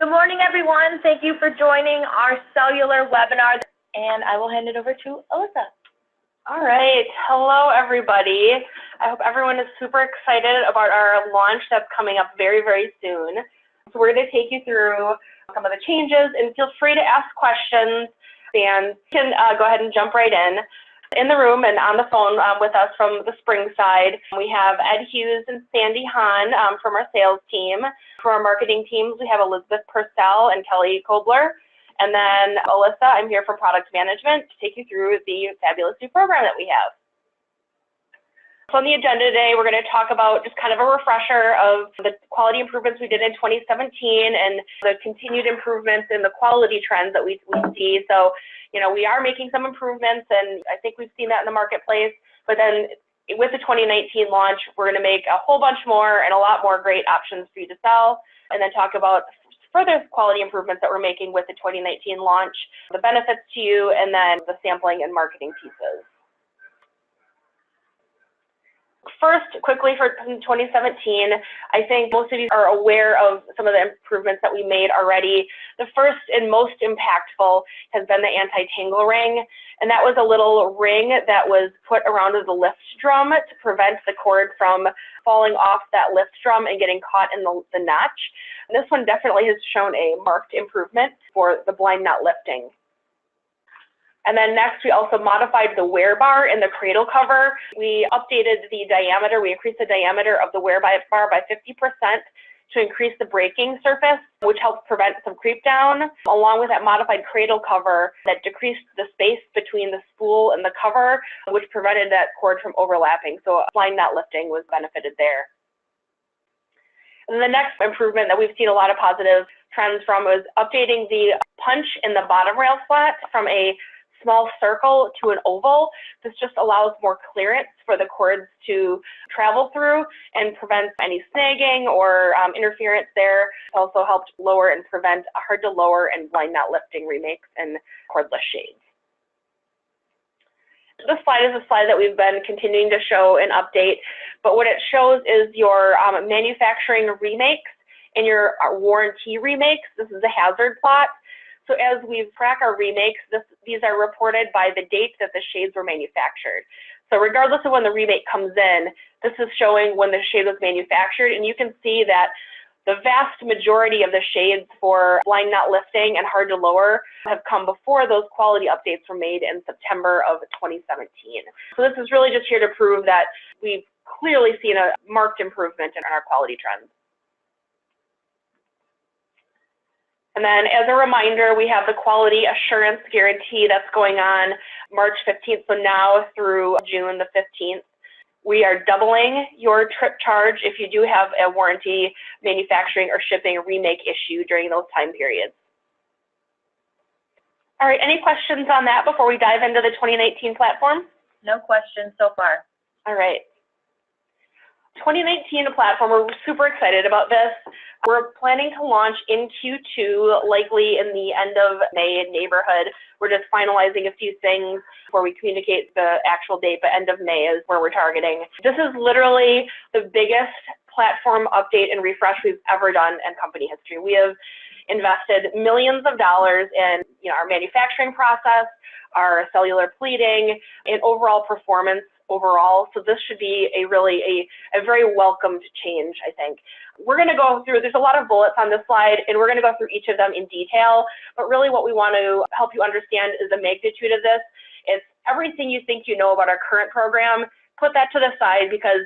Good morning, everyone. Thank you for joining our Cellular webinar, and I will hand it over to Alyssa. All right. Hello, everybody. I hope everyone is super excited about our launch that's coming up very, very soon. So we're going to take you through some of the changes, and feel free to ask questions, and you can go ahead and jump right in. In the room and on the phone with us from the spring side, we have Ed Hughes and Sandy Hahn from our sales team. For our marketing teams, we have Elizabeth Purcell and Kelly Kobler. And then Alyssa, I'm here from product management to take you through the fabulous new program that we have. So on the agenda today, we're going to talk about just kind of a refresher of the quality improvements we did in 2017 and the continued improvements in the quality trends that we see. So, you know, we are making some improvements, and I think we've seen that in the marketplace. But then with the 2019 launch, we're going to make a whole bunch more and a lot more great options for you to sell, and then talk about further quality improvements that we're making with the 2019 launch, the benefits to you, and then the sampling and marketing pieces. First, quickly for 2017, I think most of you are aware of some of the improvements that we made already. The first and most impactful has been the anti-tangle ring, and that was a little ring that was put around the lift drum to prevent the cord from falling off that lift drum and getting caught in the notch. And this one definitely has shown a marked improvement for the blind knot lifting. And then next, we also modified the wear bar in the cradle cover. We updated the diameter. We increased the diameter of the wear bar by 50% to increase the braking surface, which helps prevent some creep down, along with that modified cradle cover that decreased the space between the spool and the cover, which prevented that cord from overlapping. So blind knot lifting was benefited there. And the next improvement that we've seen a lot of positive trends from was updating the punch in the bottom rail slat from a small circle to an oval. This just allows more clearance for the cords to travel through and prevents any snagging or interference there. It also helped lower and prevent hard to lower and blind knot lifting remakes and cordless shades. This slide is a slide that we've been continuing to show and update, but what it shows is your manufacturing remakes and your warranty remakes. This is a hazard plot. So as we track our remakes, these are reported by the date that the shades were manufactured. So regardless of when the remake comes in, this is showing when the shade was manufactured, and you can see that the vast majority of the shades for blind knot lifting and hard to lower have come before those quality updates were made in September of 2017. So this is really just here to prove that we've clearly seen a marked improvement in our quality trends. And then as a reminder, we have the quality assurance guarantee that's going on March 15th, so now through June the 15th. We are doubling your trip charge if you do have a warranty, manufacturing, or shipping remake issue during those time periods. All right, any questions on that before we dive into the 2019 platform? No questions so far. All right. 2019 platform, we're super excited about this. We're planning to launch in Q2, likely in the end of May neighborhood. We're just finalizing a few things before we communicate the actual date, but end of May is where we're targeting. This is literally the biggest platform update and refresh we've ever done in company history. We have invested millions of dollars in our manufacturing process, our cellular pleating, and overall performance overall. So this should be a very welcomed change, I think. We're going to go through, there's a lot of bullets on this slide, and we're going to go through each of them in detail, but really what we want to help you understand is the magnitude of this. It's everything you think you know about our current program, put that to the side, because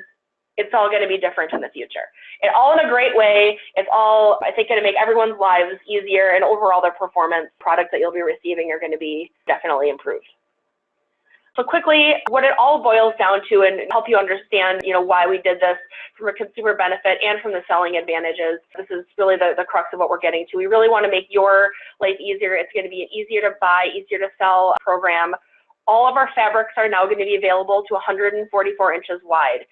it's all going to be different in the future. And all in a great way. It's all, I think, going to make everyone's lives easier, and overall their performance products that you'll be receiving are going to be definitely improved. So quickly, what it all boils down to, and help you understand, why we did this from a consumer benefit and from the selling advantages. This is really the crux of what we're getting to. We really want to make your life easier. It's going to be an easier to buy, easier to sell program. All of our fabrics are now going to be available to 144 inches wide.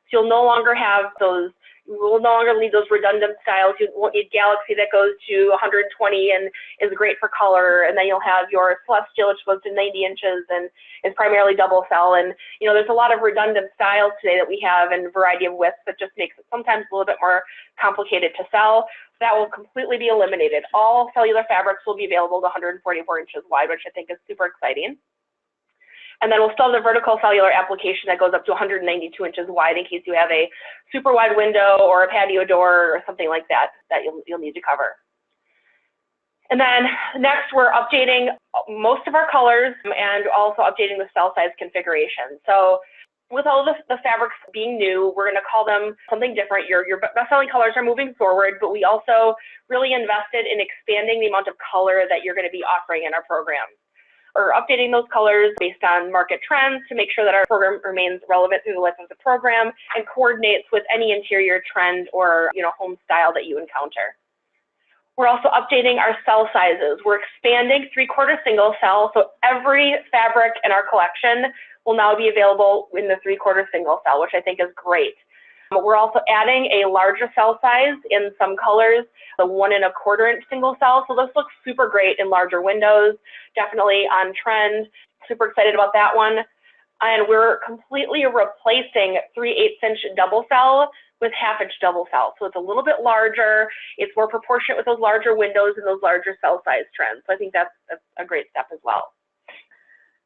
So you'll no longer have those You will no longer need those redundant styles. You won't need Galaxy that goes to 120 and is great for color, and then you'll have your Celestial, which goes to 90 inches and is primarily double cell. And there's a lot of redundant styles today that we have in a variety of widths that just makes it sometimes a little bit more complicated to sell. So that will completely be eliminated. All cellular fabrics will be available to 144 inches wide, which I think is super exciting. And then we'll still have the vertical cellular application that goes up to 192 inches wide in case you have a super wide window or a patio door or something like that you'll need to cover. And then next, we're updating most of our colors and also updating the cell size configuration. So with all the fabrics being new, we're going to call them something different. Your best-selling colors are moving forward, but we also really invested in expanding the amount of color that you're going to be offering in our program. Or updating those colors based on market trends to make sure that our program remains relevant through the life of the program and coordinates with any interior trend or home style that you encounter. We're also updating our cell sizes. We're expanding 3/4 single cell, so every fabric in our collection will now be available in the 3/4 single cell, which I think is great. We're also adding a larger cell size in some colors, the 1 1/4 inch single cell. So this looks super great in larger windows, definitely on trend. Super excited about that one. And we're completely replacing 3/8 inch double cell with 1/2 inch double cell. So it's a little bit larger. It's more proportionate with those larger windows and those larger cell size trends. So I think that's a great step as well.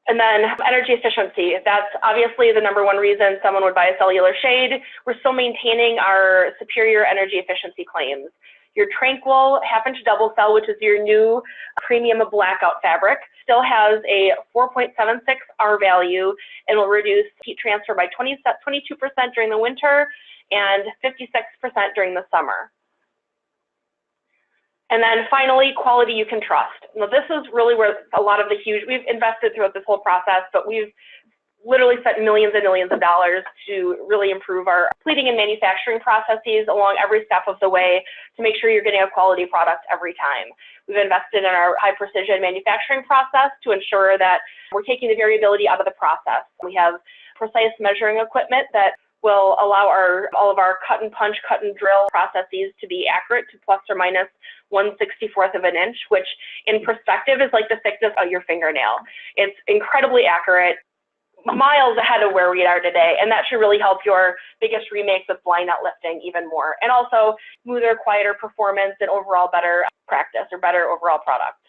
And then energy efficiency, that's obviously the #1 reason someone would buy a cellular shade. We're still maintaining our superior energy efficiency claims. Your Tranquil 1/2 inch double cell, which is your new premium blackout fabric, still has a 4.76 R value and will reduce heat transfer by 22% during the winter and 56% during the summer. And then finally, quality you can trust. Now, this is really where a lot of we've invested throughout this whole process, but we've literally spent millions and millions of dollars to really improve our pleating and manufacturing processes along every step of the way to make sure you're getting a quality product every time. We've invested in our high precision manufacturing process to ensure that we're taking the variability out of the process. We have precise measuring equipment that will allow all of our cut and punch, cut and drill processes to be accurate to plus or minus 1/64 of an inch, which in perspective is like the thickness of your fingernail. It's incredibly accurate, miles ahead of where we are today, and that should really help your biggest remakes with blind nut lifting even more, and also smoother, quieter performance and overall better practice or better overall product.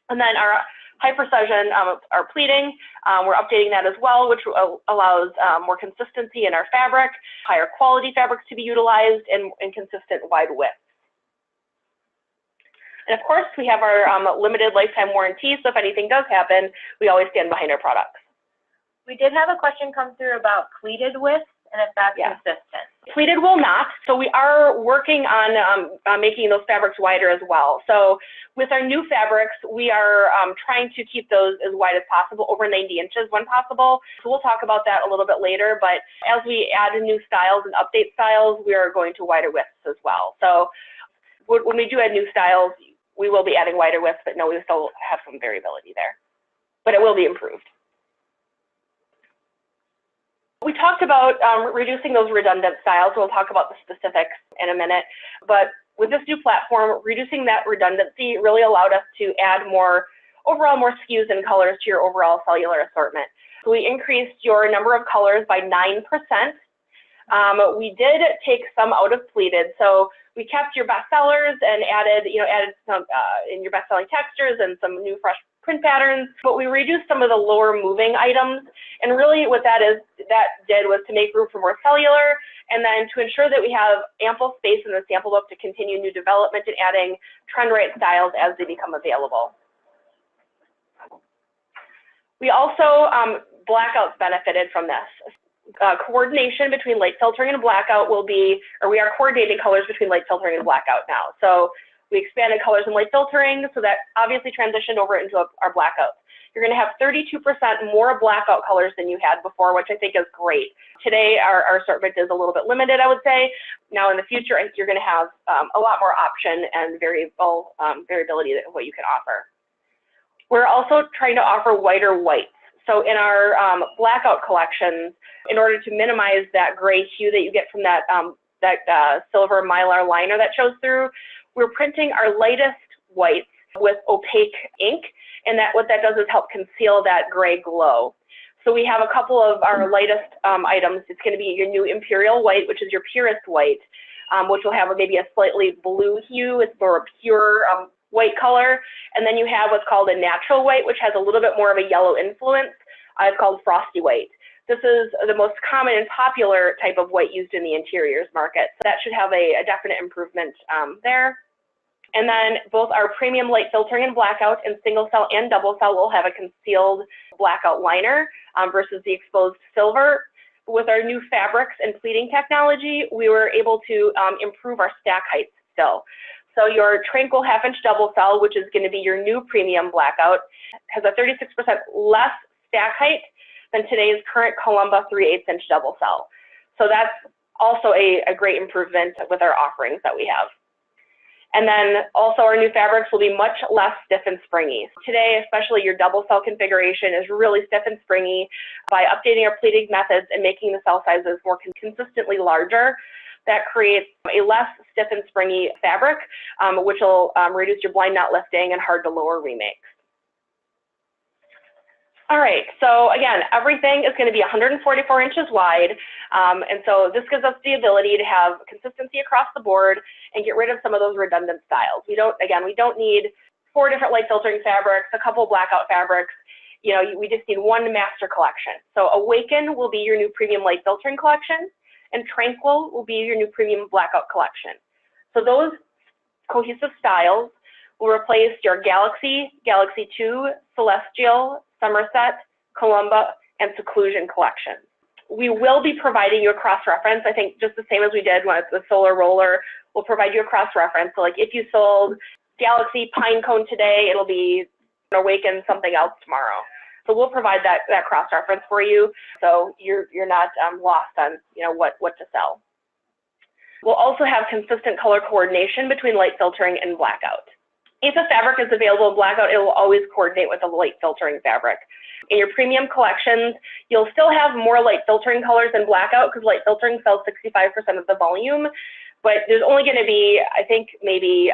And then our high precision, our pleating, we're updating that as well, which allows more consistency in our fabric, higher quality fabrics to be utilized, and consistent wide width. And of course, we have our limited lifetime warranty, so if anything does happen, we always stand behind our products. We did have a question come through about pleated width and if that's consistent. Pleated will not. So we are working on making those fabrics wider as well. So with our new fabrics, we are trying to keep those as wide as possible, over 90 inches when possible. So we'll talk about that a little bit later. But as we add in new styles and update styles, we are going to wider widths as well. So when we do add new styles, we will be adding wider widths, but no, we still have some variability there. But it will be improved. We talked about reducing those redundant styles. We'll talk about the specifics in a minute. But with this new platform, reducing that redundancy really allowed us to add overall more SKUs and colors to your overall cellular assortment. So we increased your number of colors by 9%. We did take some out of pleated. So we kept your best sellers and added some in your best selling textures and some new fresh print patterns, but we reduced some of the lower moving items. And really what that did was to make room for more cellular, and then to ensure that we have ample space in the sample book to continue new development and adding trend right styles as they become available. We also, blackouts benefited from this. Coordination between light filtering and blackout we are coordinating colors between light filtering and blackout now. So we expanded colors and light filtering, so that obviously transitioned over into our blackouts. You're going to have 32% more blackout colors than you had before, which I think is great. Today, our assortment is a little bit limited, I would say. Now in the future, you're going to have a lot more option and variability of what you can offer. We're also trying to offer whiter whites. So in our blackout collections, in order to minimize that gray hue that you get from that silver mylar liner that shows through. We're printing our lightest whites with opaque ink, and what that does is help conceal that gray glow. So we have a couple of our lightest items. It's going to be your new Imperial White, which is your purest white, which will have maybe a slightly blue hue. It's more a pure white color. And then you have what's called a natural white, which has a little bit more of a yellow influence. It's called Frosty White. This is the most common and popular type of white used in the interiors market. So that should have a definite improvement there. And then both our premium light filtering and blackout in single cell and double cell will have a concealed blackout liner versus the exposed silver. With our new fabrics and pleating technology, we were able to improve our stack heights still. So your Tranquil half-inch double cell, which is going to be your new premium blackout, has a 36% less stack height than today's current Columba 3/8" double cell. So that's also a great improvement with our offerings that we have. And then also our new fabrics will be much less stiff and springy. Today, especially your double cell configuration is really stiff and springy. By updating our pleating methods and making the cell sizes more consistently larger, that creates a less stiff and springy fabric, which will reduce your blind knot lifting and hard to lower remakes. All right, so again, everything is going to be 144 inches wide, and so this gives us the ability to have consistency across the board and get rid of some of those redundant styles. We don't need 4 different light filtering fabrics, a couple blackout fabrics. We just need one master collection. So Awaken will be your new premium light filtering collection, and Tranquil will be your new premium blackout collection. So those cohesive styles will replace your Galaxy, Galaxy 2, Celestial, Somerset, Columba, and Seclusion collections. We will be providing you a cross-reference. I think just the same as we did with the Solar Roller, we'll provide you a cross-reference. So like if you sold Galaxy Pine Cone today, it'll be Awaken something else tomorrow. So we'll provide that cross-reference for you, so you're not lost on what to sell. We'll also have consistent color coordination between light filtering and blackout. If a fabric is available in blackout, it will always coordinate with a light filtering fabric. In your premium collections, you'll still have more light filtering colors than blackout because light filtering sells 65% of the volume, but there's only going to be, I think, maybe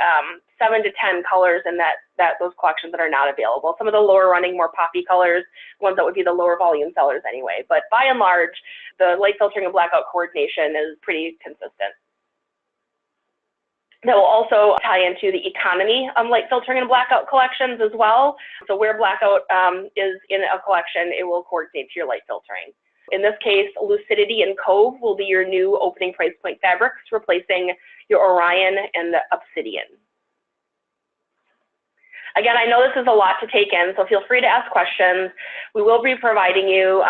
7 to 10 colors in those collections that are not available. Some of the lower running, more poppy colors, ones that would be the lower volume sellers anyway. But by and large, the light filtering and blackout coordination is pretty consistent. That will also tie into the economy light filtering and blackout collections as well. So where blackout is in a collection, it will coordinate to your light filtering. In this case, Lucidity and Cove will be your new opening price point fabrics, replacing your Orion and the Obsidian. Again, I know this is a lot to take in, so feel free to ask questions. We will be providing you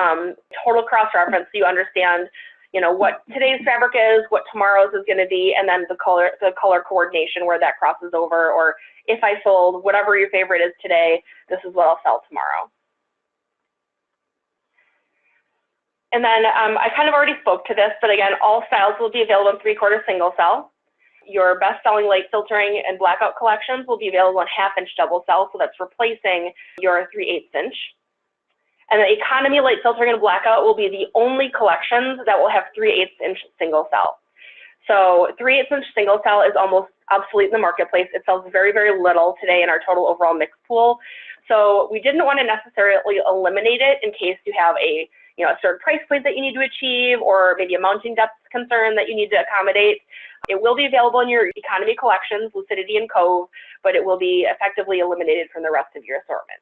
total cross-reference so you understand what today's fabric is, what tomorrow's is going to be, and then the color coordination where that crosses over, or if I sold whatever your favorite is today, this is what I'll sell tomorrow. And then I kind of already spoke to this, but again, all styles will be available in 3/4 single cell. Your best-selling light filtering and blackout collections will be available in half-inch double cell, so that's replacing your 3/8". And the economy light filtering and blackout will be the only collections that will have 3/8" single cell. So 3/8" single cell is almost obsolete in the marketplace. It sells very, very little today in our total overall mix pool. So we didn't want to necessarily eliminate it in case you have a certain price point that you need to achieve, or maybe a mounting depth concern that you need to accommodate. It will be available in your economy collections, Lucidity and Cove, but it will be effectively eliminated from the rest of your assortment.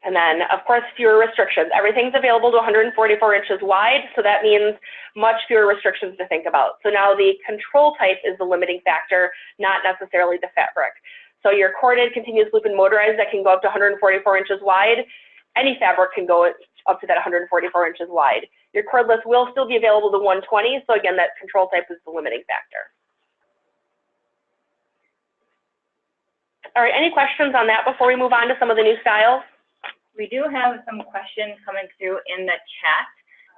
And then, of course, fewer restrictions. Everything's available to 144 inches wide, so that means much fewer restrictions to think about. So now the control type is the limiting factor, not necessarily the fabric. So your corded, continuous loop, and motorized that can go up to 144 inches wide. Any fabric can go up to that 144 inches wide. Your cordless will still be available to 120, so again, that control type is the limiting factor. All right, any questions on that before we move on to some of the new styles? We do have some questions coming through in the chat.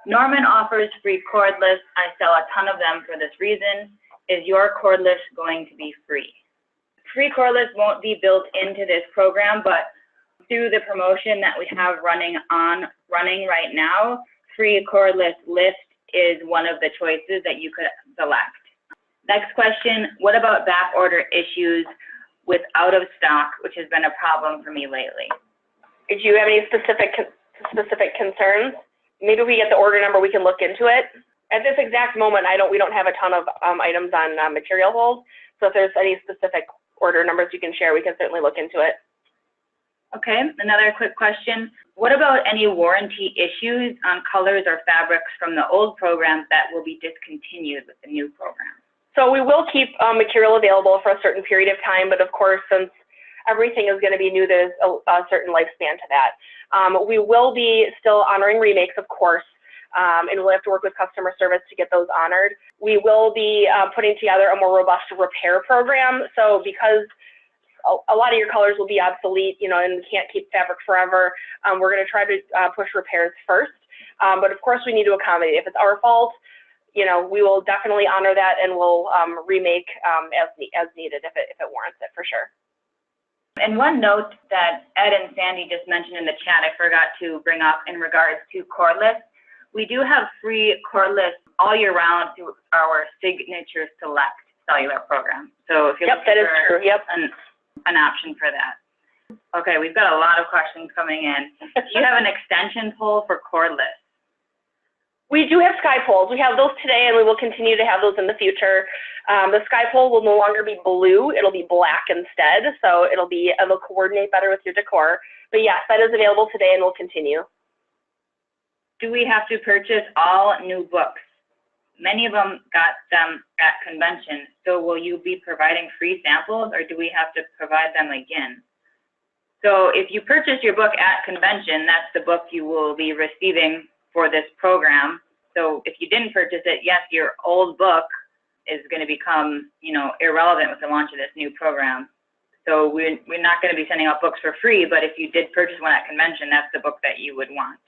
Norman offers free cordless. I sell a ton of them for this reason. Is your cordless going to be free? Free cordless won't be built into this program, but through the promotion that we have running right now, free cordless lift is one of the choices that you could select. Next question, what about back order issues with out of stock, which has been a problem for me lately? Do you have any specific concerns? Maybe if we get the order number, we can look into it. At this exact moment, we don't have a ton of items on material hold. So if there's any specific order numbers you can share, we can certainly look into it. Okay, another quick question. What about any warranty issues on colors or fabrics from the old programs that will be discontinued with the new program? So we will keep material available for a certain period of time, but of course, since everything is going to be new, there's a certain lifespan to that. We will be still honoring remakes, of course, and we'll have to work with customer service to get those honored. We will be putting together a more robust repair program. So because a lot of your colors will be obsolete, you know, and we can't keep fabric forever, we're going to try to push repairs first. But of course, we need to accommodate. If it's our fault, you know, we will definitely honor that, and we'll remake as needed if it warrants it, for sure. And one note that Ed and Sandy just mentioned in the chat, I forgot to bring up in regards to cordless. We do have free cordless all year round through our Signature Select cellular program. So if you're Yep, that is true. Yep. An option for that. Okay, we've got a lot of questions coming in. Do you have an extension pole for cordless? We do have sky poles. We have those today, and we will continue to have those in the future. The sky pole will no longer be blue. It'll be black instead, so it'll coordinate better with your decor. But yes, that is available today and will continue. Do we have to purchase all new books? Many of them got them at convention, so will you be providing free samples, or do we have to provide them again? So if you purchase your book at convention, that's the book you will be receiving for this program. So if you didn't purchase it, yes, your old book is going to become, you know, irrelevant with the launch of this new program. So we're not going to be sending out books for free, but if you did purchase one at convention, that's the book that you would want.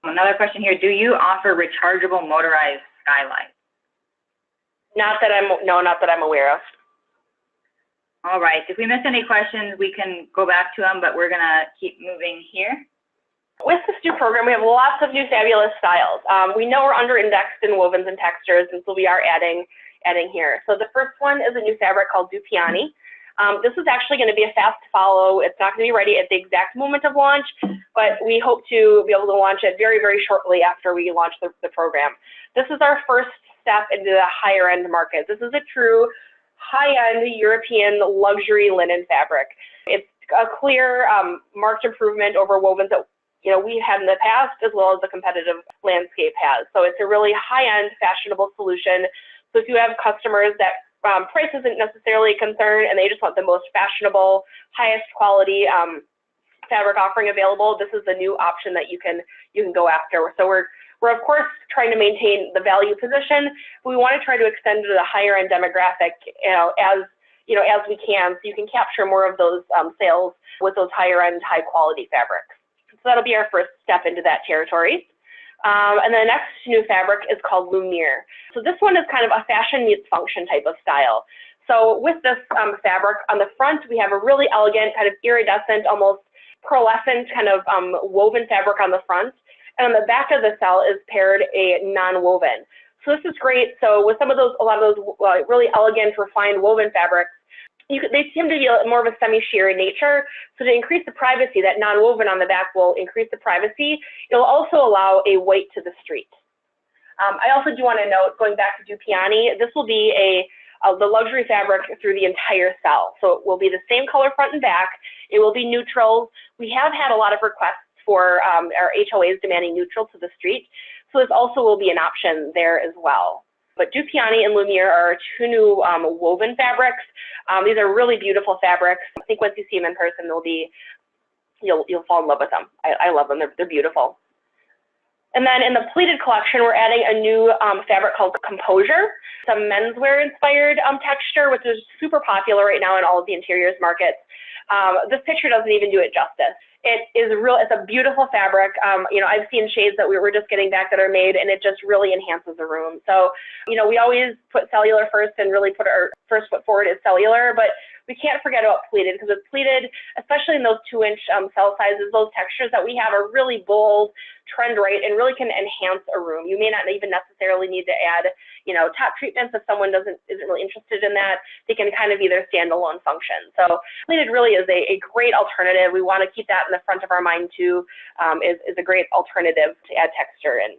Another question here, do you offer rechargeable motorized skylights? Not that I'm aware of. All right, if we miss any questions, we can go back to them, but we're gonna keep moving here. With this new program, we have lots of new fabulous styles. We know we're under indexed in wovens and textures, and so we are adding here. So the first one is a new fabric called Dupiani. This is actually going to be a fast follow. It's not going to be ready at the exact moment of launch, but we hope to be able to launch it very, very shortly after we launch the program. This is our first step into the higher end market. This is a true high-end European luxury linen fabric. It's a clear marked improvement over wovens that we've had in the past, as well as the competitive landscape has. So it's a really high-end, fashionable solution. So if you have customers that price isn't necessarily a concern and they just want the most fashionable, highest quality fabric offering available, this is a new option that you can go after. So we're of course trying to maintain the value position, but we want to try to extend to the higher end demographic as we can, so you can capture more of those sales with those higher end, high quality fabrics. So that'll be our first step into that territory. And the next new fabric is called Lumiere. So this one is kind of a fashion meets function type of style. So with this fabric, on the front, we have a really elegant, kind of iridescent, almost pearlescent kind of woven fabric on the front. And on the back of the cell is paired a non-woven. So this is great. So with a lot of those really elegant, refined woven fabrics, they seem to be more of a semi-sheer in nature. So to increase the privacy, that non-woven on the back will increase the privacy. It'll also allow a white to the street. I also do want to note, going back to Dupiani, this will be the luxury fabric through the entire cell. So it will be the same color front and back. It will be neutrals. We have had a lot of requests for our HOAs demanding neutral to the street. So this also will be an option there as well. But Dupiani and Lumiere are two new woven fabrics. These are really beautiful fabrics. I think once you see them in person, you'll fall in love with them. I love them. They're beautiful. And then in the pleated collection, we're adding a new fabric called Composure, some menswear inspired texture, which is super popular right now in all of the interiors markets. This picture doesn't even do it justice. It's a beautiful fabric. I've seen shades that we were just getting back that are made, and it just really enhances the room. So, we always put cellular first and really put our first foot forward is cellular, but we can't forget about pleated, because with pleated, especially in those 2-inch cell sizes, those textures that we have are really bold, trend right, and really can enhance a room. You may not even necessarily need to add, you know, top treatments if someone isn't really interested in that. They can kind of be their standalone function. So pleated really is a great alternative. We want to keep that in the front of our mind too, is a great alternative to add texture in.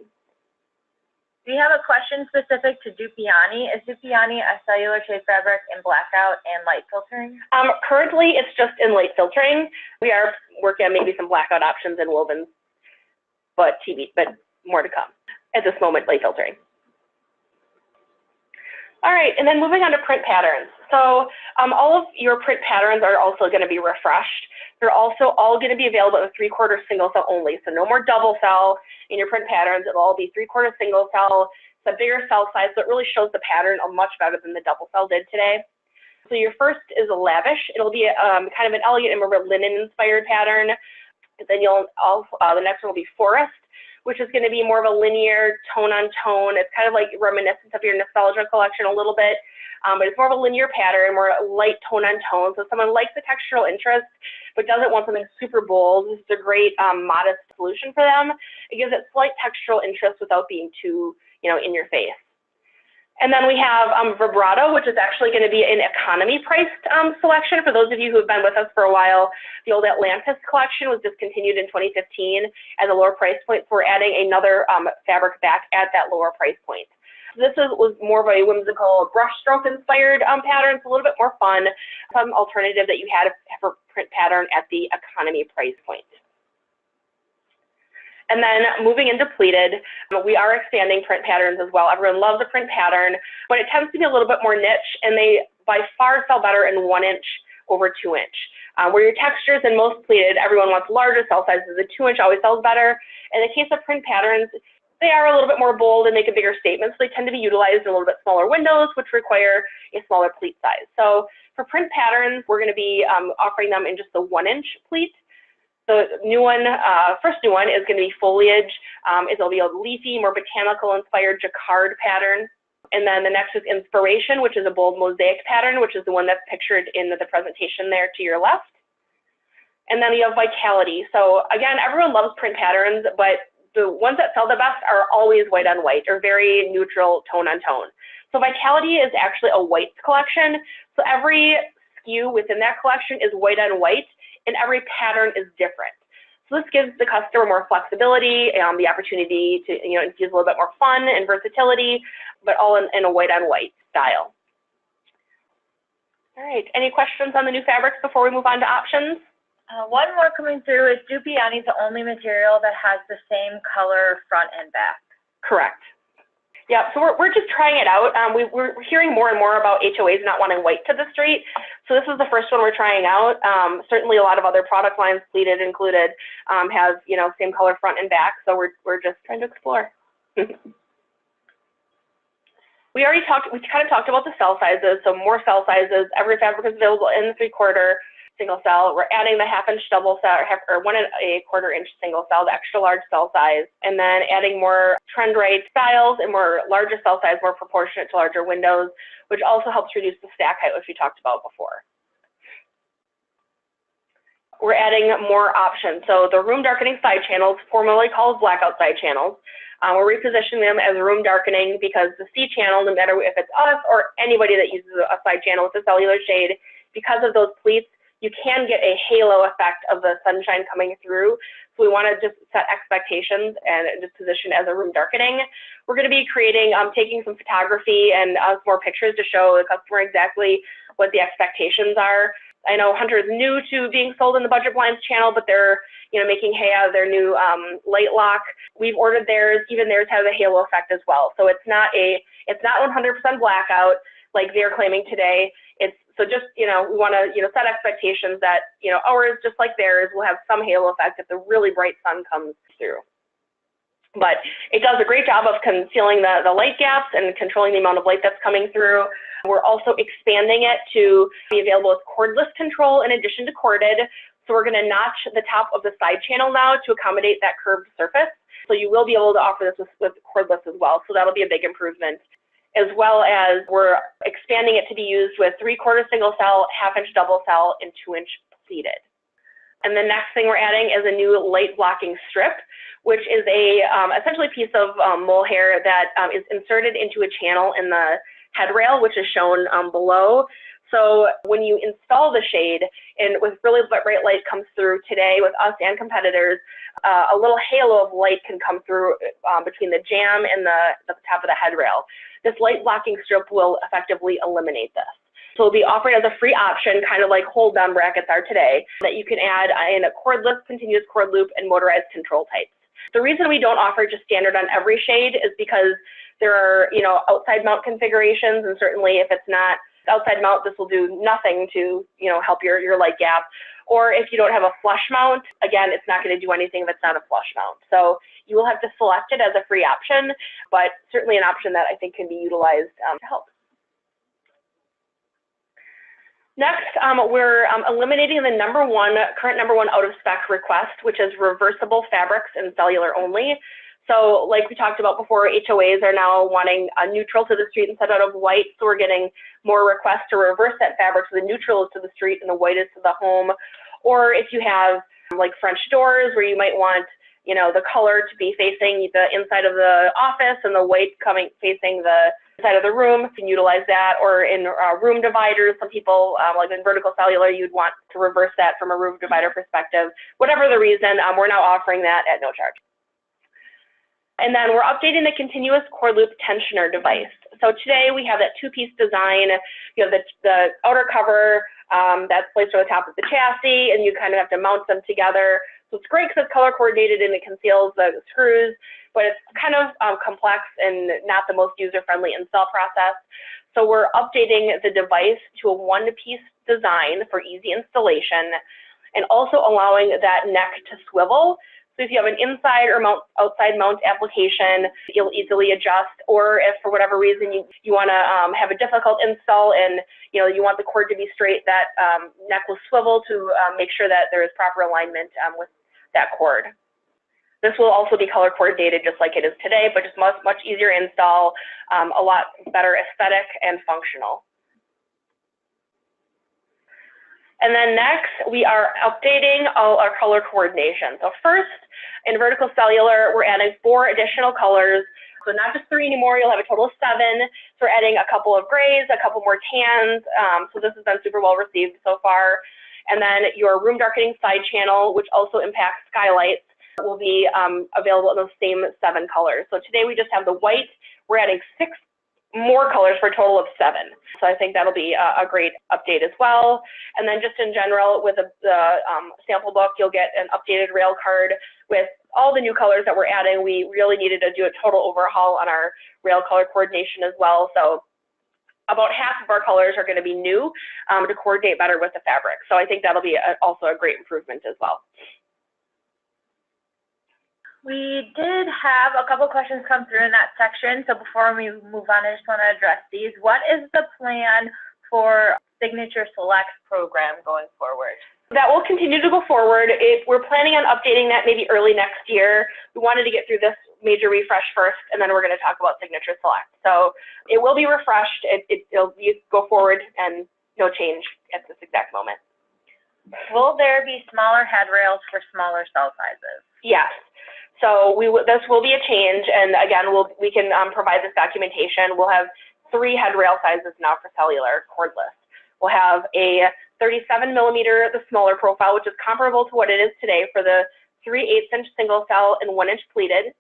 We have a question specific to Dupiani. Is Dupiani a cellular shade fabric in blackout and light filtering? Currently, it's just in light filtering. We are working on maybe some blackout options in wovens, but more to come. At this moment, light filtering. All right, and then moving on to print patterns. So all of your print patterns are also going to be refreshed. They're also all going to be available in 3/4 single cell only. So no more double cell in your print patterns. It'll all be 3/4 single cell. It's a bigger cell size, so it really shows the pattern much better than the double cell did today. So your first is a lavish. It'll be kind of an elegant and more linen-inspired pattern. And then the next one will be forest, which is going to be more of a linear tone-on-tone. It's kind of like reminiscent of your nostalgia collection a little bit, but it's more of a linear pattern, more light tone-on-tone. So if someone likes the textural interest, but doesn't want something super bold, this is a great modest solution for them. It gives it slight textural interest without being too, you know, in your face. And then we have vibrato, which is actually going to be an economy-priced selection. For those of you who have been with us for a while, the old Atlantis collection was discontinued in 2015 at a lower price point, so we're adding another fabric back at that lower price point. This was more of a whimsical brushstroke-inspired pattern. It's a little bit more fun, some alternative that you had for print pattern at the economy price point. And then moving into pleated, we are expanding print patterns as well. Everyone loves a print pattern, but it tends to be a little bit more niche, and they by far sell better in 1-inch over 2-inch. Where your textures in most pleated, everyone wants larger cell sizes. The 2-inch always sells better. In the case of print patterns, they are a little bit more bold and make a bigger statement, so they tend to be utilized in a little bit smaller windows, which require a smaller pleat size. So for print patterns, we're going to be offering them in just the 1-inch pleat. The new one, first new one is going to be foliage. It'll be a leafy, more botanical-inspired jacquard pattern. And then the next is inspiration, which is a bold mosaic pattern, which is the one that's pictured in the presentation there to your left. And then you have vitality. So again, everyone loves print patterns, but the ones that sell the best are always white on white, or very neutral tone on tone. So vitality is actually a whites collection. So every SKU within that collection is white on white, and every pattern is different. So this gives the customer more flexibility and the opportunity to, you know, infuse a little bit more fun and versatility, but all in a white on white style. All right, any questions on the new fabrics before we move on to options? One more coming through is Dupiani the only material that has the same color front and back? Correct. Yeah, so we're just trying it out. We're hearing more and more about HOAs not wanting white to the street. So this is the first one we're trying out. Certainly a lot of other product lines, pleated included, has, you know, same color front and back. So we're just trying to explore. We kind of talked about the cell sizes. So more cell sizes. Every fabric is available in the 3/4 single cell. We're adding the 1/2-inch double cell, or 1 1/4-inch single cell, the extra large cell size, and then adding more trend right styles and more larger cell size, more proportionate to larger windows, which also helps reduce the stack height, which we talked about before. We're adding more options. So the room darkening side channels, formerly called blackout side channels, we're repositioning them as room darkening because the C channel, no matter if it's us or anybody that uses a side channel with a cellular shade, because of those pleats, you can get a halo effect of the sunshine coming through. So we want to just set expectations and just position as a room darkening. We're going to be creating, taking some photography and some more pictures to show the customer exactly what the expectations are. I know Hunter is new to being sold in the budget blinds channel, but they're, you know, making hay out of their new light lock. We've ordered theirs. Even theirs has a halo effect as well. So it's not 100% blackout like they're claiming today. So just, you know, we want to, you know, set expectations that, you know, ours, just like theirs, will have some halo effect if the really bright sun comes through. But it does a great job of concealing the light gaps and controlling the amount of light that's coming through. We're also expanding it to be available with cordless control in addition to corded. So we're going to notch the top of the side channel now to accommodate that curved surface. So you will be able to offer this with cordless as well. So that'll be a big improvement. as well as we're expanding it to be used with 3/4 single cell, 1/2 inch double cell, and 2-inch pleated. And the next thing we're adding is a new light blocking strip, which is a essentially a piece of mohair that is inserted into a channel in the headrail, which is shown below. So when you install the shade, and with really bright light comes through today with us and competitors, a little halo of light can come through between the jamb and the top of the headrail. This light blocking strip will effectively eliminate this. So it'll be offered as a free option, kind of like hold down brackets are today, that you can add in a cordless, continuous cord loop, and motorized control types. The reason we don't offer just standard on every shade is because there are, outside mount configurations, and certainly if it's not outside mount, this will do nothing to, help your light gap. Or if you don't have a flush mount, again, it's not going to do anything if it's not a flush mount. So you will have to select it as a free option, but certainly an option that I think can be utilized to help. Next, we're eliminating the current number one out of spec request, which is reversible fabrics in cellular only. So like we talked about before, HOAs are now wanting a neutral to the street instead of white. So we're getting more requests to reverse that fabric so the neutral is to the street and the white is to the home. Or if you have like French doors where you might want, the color to be facing the inside of the office and the white facing the inside of the room, you can utilize that. Or in room dividers, some people, like in vertical cellular, you'd want to reverse that from a room divider perspective. Whatever the reason, we're now offering that at no charge. And then we're updating the continuous cord loop tensioner device. So today we have that two-piece design. You have the outer cover that's placed on the top of the chassis, and you kind of have to mount them together. So it's great because it's color coordinated and it conceals the screws, but it's kind of complex and not the most user-friendly install process. So we're updating the device to a one-piece design for easy installation, and also allowing that neck to swivel. So if you have an inside or outside mount application, you'll easily adjust. Or if for whatever reason you want to have a difficult install and you want the cord to be straight, that neck will swivel to make sure that there is proper alignment with that cord. This will also be color coordinated just like it is today, but just much easier to install, a lot better aesthetic and functional. And then next, we are updating all our color coordination. So first, in vertical cellular, we're adding 4 additional colors. So not just 3 anymore, you'll have a total of 7. So we're adding a couple of grays, a couple more tans. So this has been super well received so far. And then your room darkening side channel, which also impacts skylights, will be available in those same 7 colors. So today we just have the white. We're adding 6 more colors for a total of 7. So I think that'll be a great update as well. And then just in general, with the sample book, you'll get an updated rail card with all the new colors that we're adding. We really needed to do a total overhaul on our rail color coordination as well. So about half of our colors are going to be new to coordinate better with the fabric. So I think that'll be also a great improvement as well. We did have a couple questions come through in that section. So before we move on, I just want to address these. What is the plan for Signature Select program going forward? That will continue to go forward. We're planning on updating that maybe early next year. We wanted to get through this major refresh first, and then we're going to talk about Signature Select. So it will be refreshed. It'll go forward and no change at this exact moment. Will there be smaller headrails for smaller cell sizes? Yes. So this will be a change, and again, we can provide this documentation. We'll have 3 headrail sizes now for cellular cordless. We'll have a 37 millimeter, the smaller profile, which is comparable to what it is today for the 3/8 inch single cell and 1 inch pleated.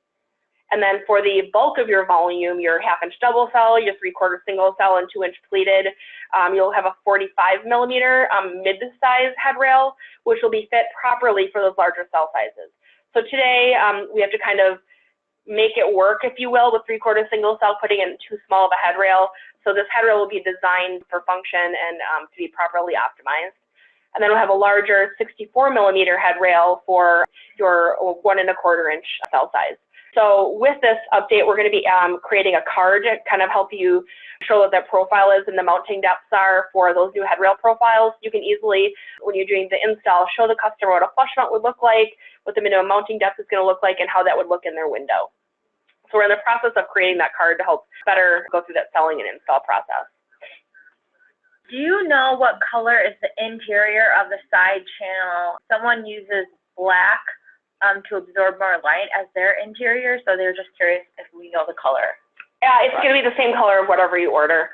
And then for the bulk of your volume, your 1/2 inch double cell, your 3/4 single cell, and 2 inch pleated, you'll have a 45 millimeter mid-size headrail, which will be fit properly for those larger cell sizes. So today, we have to kind of make it work, if you will, with 3/4 single cell, putting in too small of a headrail. So this headrail will be designed for function and to be properly optimized. And then we'll have a larger 64 millimeter headrail for your 1 1/4 inch cell size. So with this update, we're going to be creating a card to kind of help you show what that profile is and the mounting depths are for those new headrail profiles. You can easily, when you're doing the install, show the customer what a flush mount would look like, what the minimum mounting depth is going to look like, and how that would look in their window. So we're in the process of creating that card to help better go through that selling and install process. Do you know what color is the interior of the side channel? Someone uses black to absorb more light as their interior, so they're just curious if we know the color. Yeah, it's going to be the same color of whatever you order.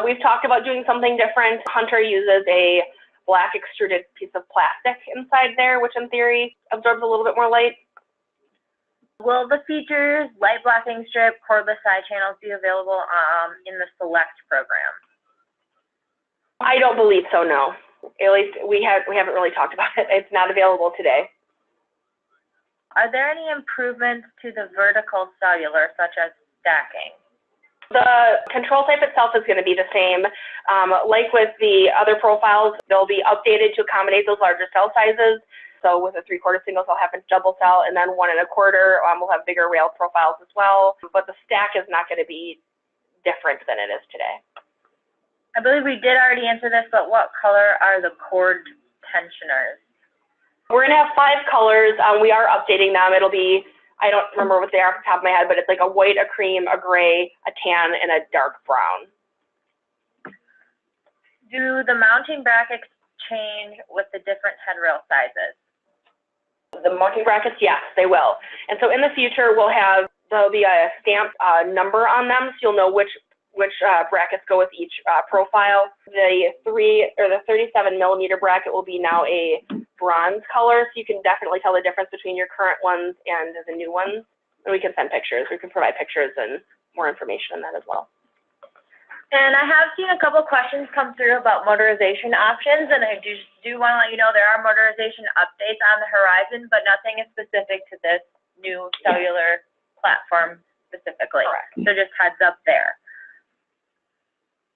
We've talked about doing something different. Hunter uses a black extruded piece of plastic inside there, which in theory absorbs a little bit more light. Will the features, light blocking strip, cordless side channels be available in the Select program? I don't believe so, no. At least we haven't really talked about it. It's not available today. Are there any improvements to the vertical cellular, such as stacking? The control type itself is going to be the same. Like with the other profiles, they'll be updated to accommodate those larger cell sizes. So with a 3/4 single cell, 1/2 inch double cell, and then 1 1/4, we'll have bigger rail profiles as well. But the stack is not going to be different than it is today. I believe we did already answer this, but what color are the cord tensioners? We're going to have 5 colors. We are updating them. It'll be, I don't remember what they are off the top of my head, but it's like a white, a cream, a gray, a tan, and a dark brown. Do the mounting brackets change with the different head rail sizes? The mounting brackets, yes, they will. And so in the future, there'll be a stamped number on them, so you'll know which brackets go with each profile. The 37 millimeter bracket will be now a bronze color, so you can definitely tell the difference between your current ones and the new ones. And we can send pictures. We can provide pictures and more information on that as well. And I have seen a couple questions come through about motorization options, and I do want to let you know there are motorization updates on the horizon, but nothing is specific to this new cellular platform specifically. Correct. So just heads up there.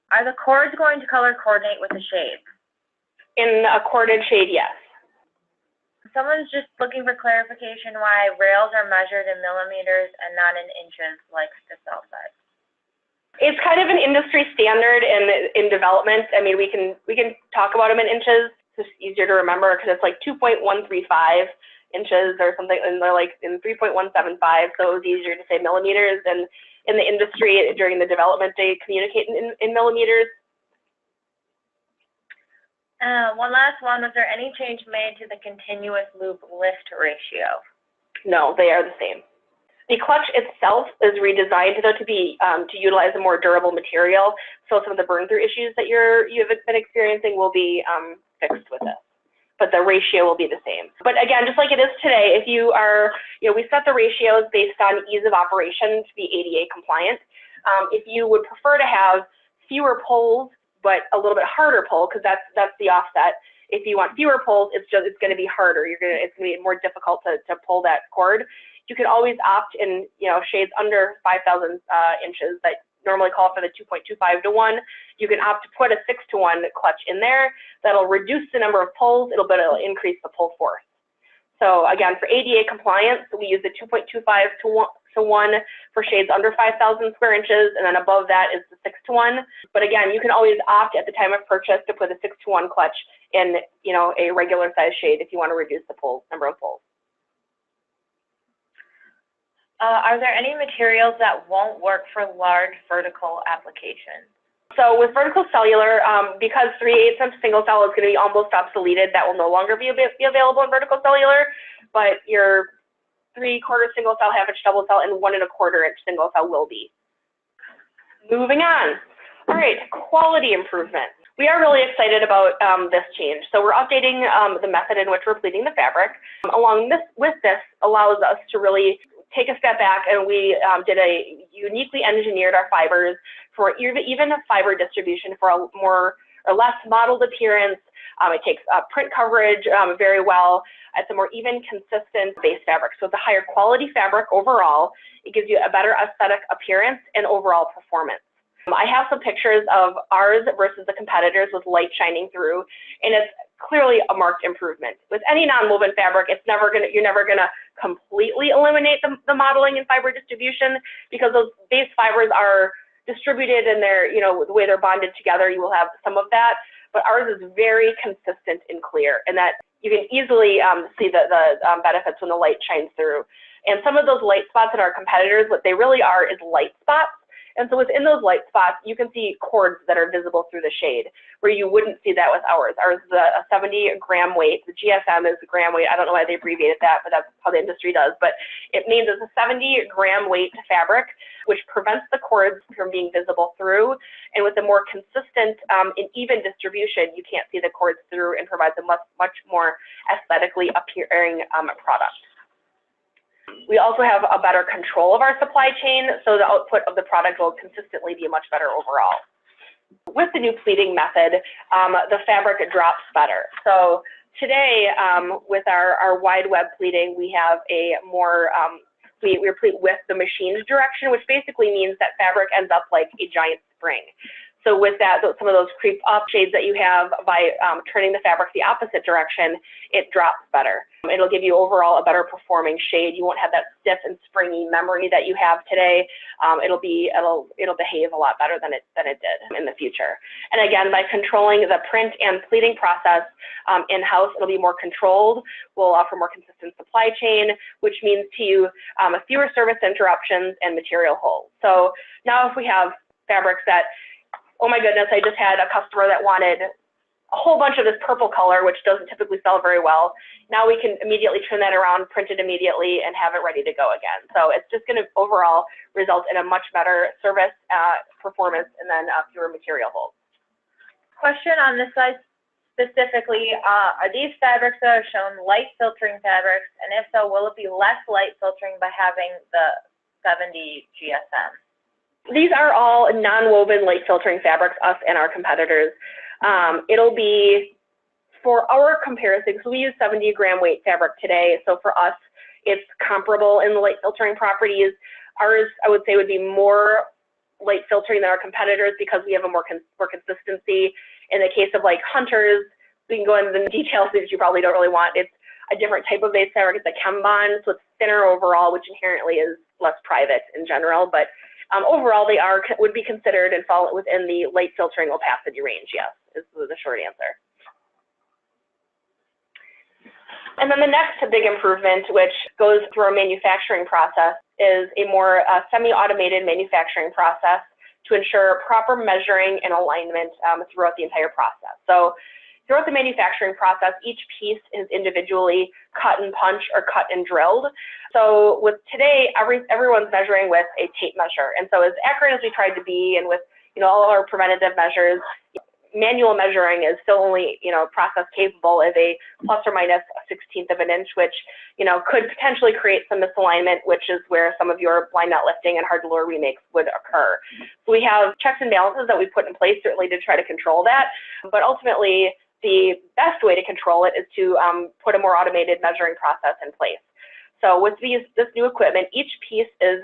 Are the cords going to color coordinate with the shades? In a corded shade, yes. Someone's just looking for clarification why rails are measured in millimeters and not in inches like the cell size. It's kind of an industry standard in development. I mean, we can talk about them in inches. It's just easier to remember because it's like 2.135 inches or something, and they're like in 3.175, so it was easier to say millimeters. And in the industry, during the development, they communicate in millimeters. One last one, was there any change made to the continuous loop lift ratio? No, they are the same. The clutch itself is redesigned though to utilize a more durable material. So some of the burn-through issues that you've been experiencing will be fixed with this. But the ratio will be the same. But again, just like it is today, if you are, we set the ratios based on ease of operation to be ADA compliant. If you would prefer to have fewer pulls, but a little bit harder pull, because that's the offset. If you want fewer pulls, it's going to be harder. It's going to be more difficult to pull that cord. You can always opt in, shades under 5,000 inches that normally call for the 2.25 to 1. You can opt to put a 6 to 1 clutch in there. That'll reduce the number of pulls. It'll increase the pull force. So again, for ADA compliance, we use the 2.25 to 1 for shades under 5,000 square inches, and then above that is the 6 to 1. But again, you can always opt at the time of purchase to put a 6 to 1 clutch in, a regular size shade if you want to reduce the number of pulls. Are there any materials that won't work for large vertical applications? So with vertical cellular, because 3/8 inch single cell is going to be almost obsoleted, that will no longer be available in vertical cellular, but your 3/4 single cell, 1/2 inch double cell, and 1 1/4 inch single cell will be. Moving on. All right, quality improvement. We are really excited about this change. So we're updating the method in which we're pleating the fabric. With this allows us to really take a step back, and we uniquely engineered our fibers for even a fiber distribution for a more or less mottled appearance. It takes print coverage very well. It's a more even, consistent base fabric. So it's a higher quality fabric overall. It gives you a better aesthetic appearance and overall performance. I have some pictures of ours versus the competitors with light shining through, and it's clearly a marked improvement. With any non-woven fabric, you're never gonna completely eliminate the modeling and fiber distribution, because those base fibers are distributed and they're, the way they're bonded together, you will have some of that. But ours is very consistent and clear, and that you can easily see the benefits when the light shines through. And some of those light spots in our competitors, what they really are is light spots. And so within those light spots, you can see cords that are visible through the shade, where you wouldn't see that with ours. Ours is a 70-gram weight. The GSM is a gram weight. I don't know why they abbreviated that, but that's how the industry does. But it means it's a 70-gram weight fabric, which prevents the cords from being visible through. And with a more consistent and even distribution, you can't see the cords through and provides a much more aesthetically appearing product. We also have a better control of our supply chain, so the output of the product will consistently be much better overall. With the new pleating method, the fabric drops better. So today, with our wide web pleating, we have a more, we pleat with the machine's direction, which basically means that fabric ends up like a giant spring. So with that, some of those creep up shades that you have, by turning the fabric the opposite direction, it drops better. It'll give you overall a better performing shade. You won't have that stiff and springy memory that you have today. It'll behave a lot better than it did in the future. And again, by controlling the print and pleating process in-house, it'll be more controlled. We'll offer more consistent supply chain, which means to you fewer service interruptions and material holes. So now if we have fabrics that, oh my goodness, I just had a customer that wanted a whole bunch of this purple color, which doesn't typically sell very well. Now we can immediately turn that around, print it immediately, and have it ready to go again. So it's just going to overall result in a much better service performance and then fewer material holes. Question on this side specifically, are these fabrics that are shown light filtering fabrics? And if so, will it be less light filtering by having the 70 GSM? These are all non-woven light filtering fabrics, us and our competitors. It'll be, for our comparison, so we use 70-gram weight fabric today, so for us, it's comparable in the light filtering properties. Ours, I would say, would be more light filtering than our competitors because we have a more consistency. In the case of like hunters, we can go into the details that you probably don't really want. It's a different type of base fabric. It's a chem bond, so it's thinner overall, which inherently is less private in general, but overall, they would be considered and fall within the light filtering opacity range, yes, is the short answer. And then the next big improvement, which goes through our manufacturing process, is a more semi-automated manufacturing process to ensure proper measuring and alignment throughout the entire process. So throughout the manufacturing process, each piece is individually cut and punched or cut and drilled. So with today, everyone's measuring with a tape measure. And so as accurate as we tried to be, and with all our preventative measures, manual measuring is still only process capable of a plus or minus a 1/16 of an inch, which could potentially create some misalignment, which is where some of your blind nut lifting and hard to lower remakes would occur. So we have checks and balances that we put in place certainly to try to control that, but ultimately the best way to control it is to put a more automated measuring process in place. So with this new equipment, each piece is,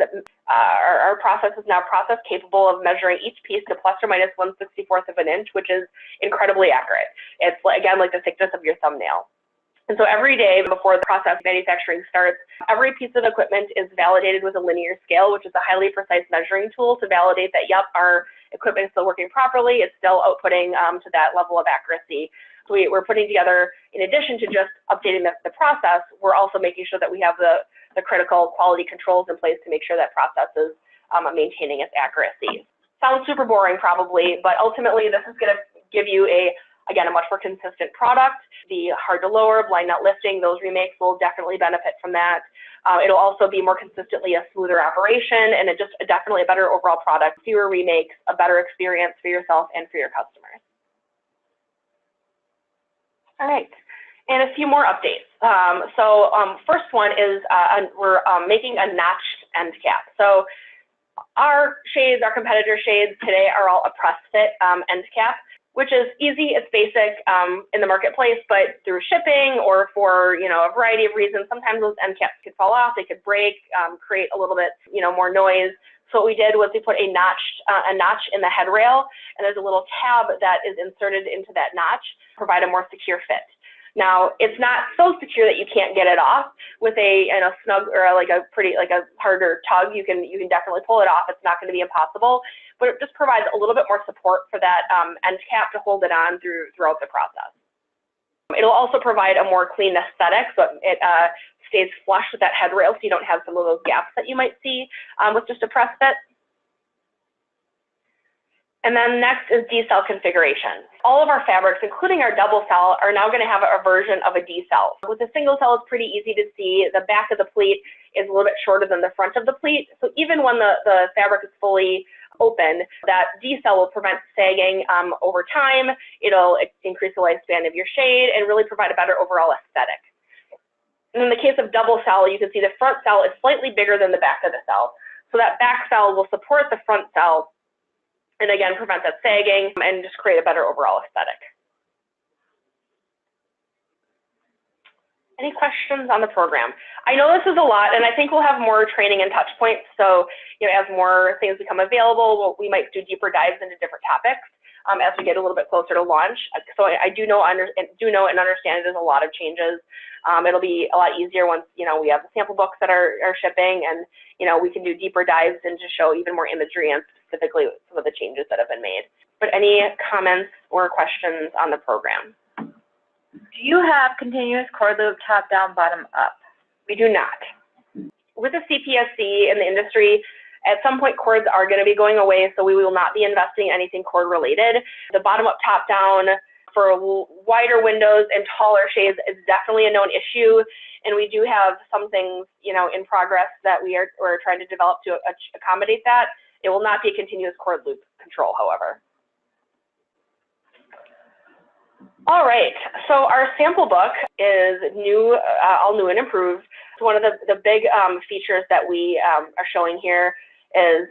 our process is now process capable of measuring each piece to plus or minus 1/64 of an inch, which is incredibly accurate. It's, again, like the thickness of your thumbnail. And so every day before the process manufacturing starts, every piece of equipment is validated with a linear scale, which is a highly precise measuring tool to validate that, yep, our equipment is still working properly, it's still outputting to that level of accuracy. So we're putting together, in addition to just updating the process, we're also making sure that we have the critical quality controls in place to make sure that process is maintaining its accuracy. Sounds super boring probably, but ultimately this is going to give you again, a much more consistent product. The hard to lower, blind nut lifting, those remakes will definitely benefit from that. It'll also be more consistently a smoother operation, and definitely a better overall product, fewer remakes, a better experience for yourself and for your customers. All right, and a few more updates. First one is we're making a notched end cap. So our shades, our competitor shades today are all a press fit end cap, which is easy, it's basic in the marketplace, but through shipping or for a variety of reasons, sometimes those end caps could fall off, they could break, create a little bit more noise. So what we did was we put a notch in the head rail, and there's a little tab that is inserted into that notch to provide a more secure fit. Now, it's not so secure that you can't get it off. With a snug or like a harder tug, you can definitely pull it off. It's not going to be impossible, but it just provides a little bit more support for that end cap to hold it on throughout the process. It'll also provide a more clean aesthetic, so it stays flush with that head rail, so you don't have some of those gaps that you might see with just a press fit. And then next is D-cell configuration. All of our fabrics, including our double cell, are now going to have a version of a D-cell. With a single cell, it's pretty easy to see. The back of the pleat is a little bit shorter than the front of the pleat. So even when the fabric is fully open, that D-cell will prevent sagging over time. It'll increase the lifespan of your shade and really provide a better overall aesthetic. And in the case of double cell, you can see the front cell is slightly bigger than the back of the cell. So that back cell will support the front cell and again, prevent that sagging and just create a better overall aesthetic. Any questions on the program? I know this is a lot, and I think we'll have more training and touch points. So, as more things become available, we might do deeper dives into different topics as we get a little bit closer to launch. So I do know and understand there's a lot of changes. It'll be a lot easier once, we have the sample books that are shipping, and, we can do deeper dives and just show even more imagery and specifically some of the changes that have been made. But any comments or questions on the program? Do you have continuous cord loop top down, bottom up? We do not. With the CPSC in the industry, at some point cords are going to be going away, so we will not be investing in anything cord related. The bottom up, top down for wider windows and taller shades is definitely a known issue, and we do have some things, in progress that we're trying to develop to accommodate that. It will not be a continuous cord loop control, however. All right, so our sample book is new, all new and improved. So one of the big features that we are showing here is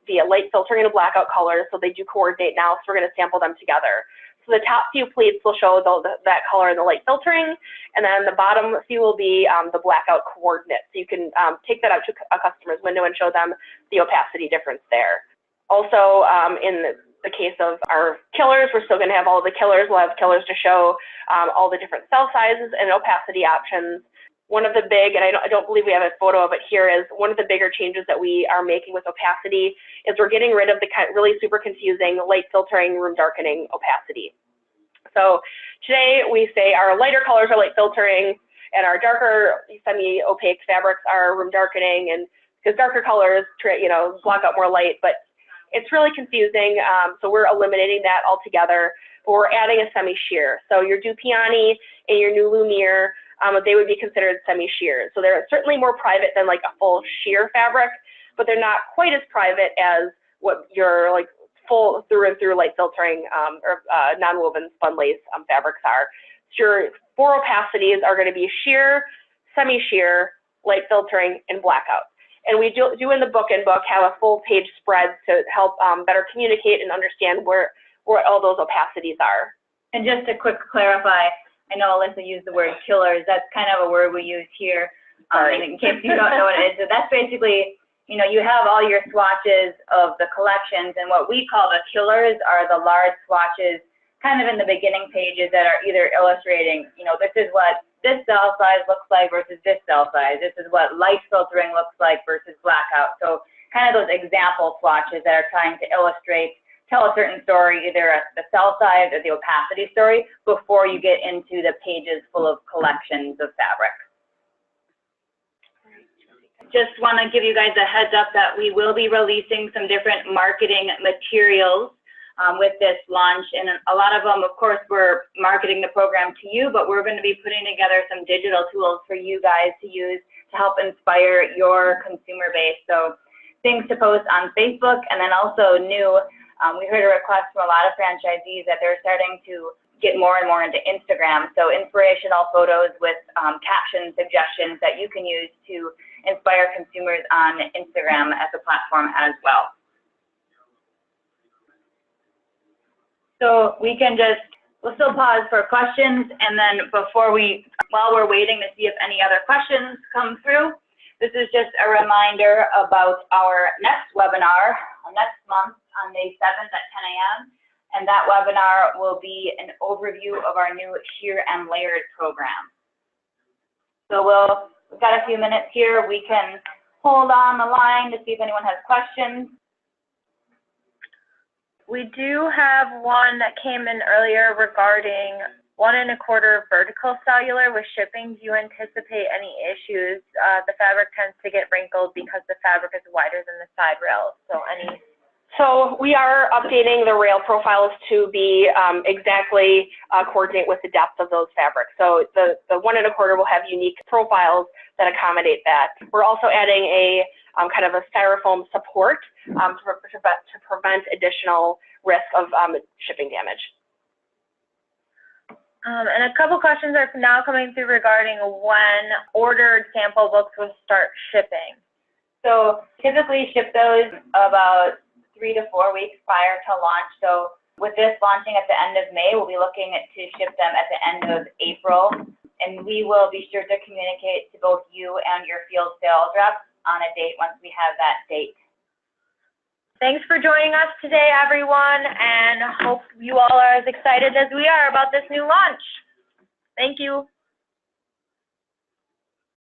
the light filtering and a blackout color, so they do coordinate now, so we're going to sample them together. So the top few pleats will show that color and the light filtering, and then the bottom few will be the blackout coordinate. So you can take that out to a customer's window and show them the opacity difference there. Also, in the case of our killers, we're still going to have all of the killers. We'll have killers to show all the different cell sizes and opacity options. One of the big, and I don't believe we have a photo of it here, is one of the bigger changes that we are making with opacity is we're getting rid of the really super confusing light filtering, room darkening opacity. So today we say our lighter colors are light filtering and our darker semi-opaque fabrics are room darkening, and because darker colors, block out more light, but it's really confusing. So we're eliminating that altogether, but we're adding a semi-sheer. So your Dupioni and your new Lumiere, they would be considered semi-sheer. So they're certainly more private than like a full sheer fabric, but they're not quite as private as what your full through and through light filtering or non-woven spun lace fabrics are. So your 4 opacities are going to be sheer, semi-sheer, light filtering, and blackout. And we do in the book have a full page spread to help better communicate and understand where all those opacities are. And just to quick clarify, I know Alyssa used the word killers. That's kind of a word we use here. In case you don't know what it is. So that's basically, you have all your swatches of the collections, and what we call the killers are the large swatches kind of in the beginning pages that are either illustrating, this is what this cell size looks like versus this cell size. This is what light filtering looks like versus blackout. So kind of those example swatches that are trying to illustrate, tell a certain story, either the cell size or the opacity story, before you get into the pages full of collections of fabric. Just want to give you guys a heads up that we will be releasing some different marketing materials with this launch, and a lot of them, of course, we're marketing the program to you, but we're going to be putting together some digital tools for you guys to use to help inspire your consumer base. So things to post on Facebook, and then also new, we heard a request from a lot of franchisees that they're starting to get more and more into Instagram. So inspirational photos with caption suggestions that you can use to inspire consumers on Instagram as a platform as well. So we'll still pause for questions, and then while we're waiting to see if any other questions come through, this is just a reminder about our next webinar next month on May 7th at 10 a.m. And that webinar will be an overview of our new sheer and layered program. So we've got a few minutes here. We can hold on the line to see if anyone has questions. We do have one that came in earlier regarding 1 1/4 vertical cellular with shipping. Do you anticipate any issues? The fabric tends to get wrinkled because the fabric is wider than the side rails. So we are updating the rail profiles to be exactly coordinate with the depth of those fabrics. So the 1 1/4 will have unique profiles that accommodate that. We're also adding a kind of a styrofoam support to prevent additional risk of shipping damage. And a couple questions are now coming through regarding when ordered sample books will start shipping. So typically ship those about 3 to 4 weeks prior to launch. So with this launching at the end of May, we'll be looking to ship them at the end of April. And we will be sure to communicate to both you and your field sales reps on a date once we have that date. Thanks for joining us today, everyone, and hope you all are as excited as we are about this new launch. Thank you.